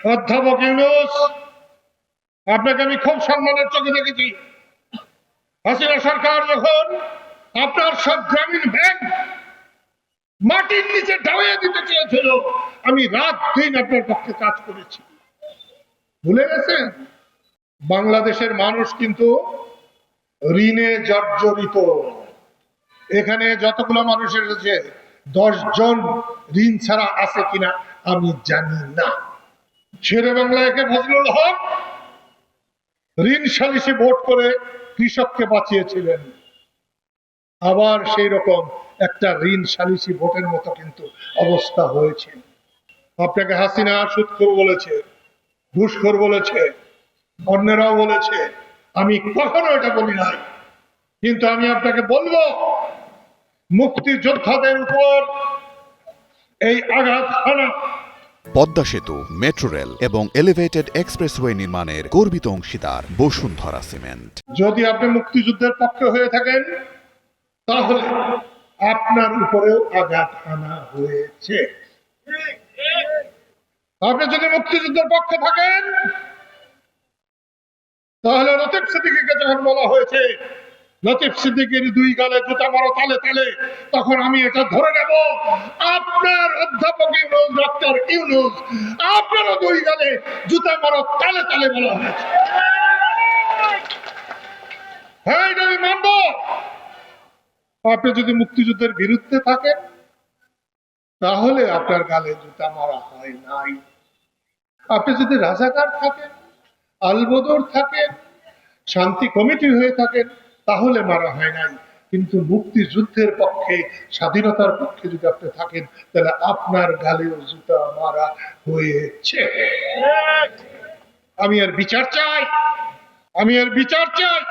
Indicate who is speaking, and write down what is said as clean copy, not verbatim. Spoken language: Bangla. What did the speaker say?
Speaker 1: অধ্যাপক ইউনূস, আপনাকে আমি খুব সম্মানের চোখে দেখেছি। হাসিনা সরকার যখন আপনার সব গ্রামীণ ব্যাংক মাটির নিচে ঢাইয়ে দিতে চেয়েছিল, আমি রাত দিন আপনার পক্ষে কাজ করেছি। ভুলে গেছেন? বাংলাদেশের মানুষ কিন্তু ঋণে জর্জরিত। এখানে যতগুলো মানুষ এসেছে 10 জন ঋণ ছাড়া আছে কিনা আমি জানি না। শেরে বাংলাকে ফজলুল হক ঋণ সালিসি ভোট করে কৃষককে বাঁচিয়েছিলেন। আবার সেই রকম একটা ঋণ সালিসি ভোটের মতো কিন্তু অবস্থা হয়েছে। আপনাকে হাসিনা সুদখোর বলেছে, ঘুষখোর বলেছে, অন্যরাও বলেছে, আমি কখনো এটা বলি নাই। কিন্তু আমি আপনাকে বলবো, মুক্তিযোদ্ধাদের উপর এই আঘাত হানা
Speaker 2: পদ্মা সেতু, মেট্রো রেল এবং এলিভেটেড এক্সপ্রেসওয়ে নির্মাণের গর্বিত অংশীদার বসুন্ধরা সিমেন্ট।
Speaker 1: যদি আপনি মুক্তিযুদ্ধের পক্ষে হয়ে থাকেন, তাহলে আপনার উপরেও আঘাত হানা হয়েছে। আপনি যদি মুক্তিযুদ্ধের পক্ষে থাকেন, তাহলে লতিফ সিদ্দিকীকে যখন বলা হয়েছে লতিফ সিদ্দিকীর 2 গালে জুতা মারো তালে তালে, তখন আমি এটা ধরে নেব আপনার অধ্যাপক ইউনূস, ডক্টর ইউনূস, আপনারও 2 গালে জুতা মারো তালে তালে বলা হয়েছে। হ্যাঁ, এটা আমি মানব। আপনি যদি মুক্তিযুদ্ধের বিরুদ্ধে থাকেন, তাহলে আপনার গালে জুতা মারা হয় নাই। আপনি যদি রাজাকার থাকেন, আলবদর থাকেন, শান্তি কমিটি হয়ে থাকেন, তাহলে মারা হয় নাই। কিন্তু মুক্তিযুদ্ধের পক্ষে, স্বাধীনতার পক্ষে যদি আপনি থাকেন, তাহলে আপনার গালেও জুতা মারা হয়েছে। আমি আর বিচার চাই, আমি আর বিচার চাই।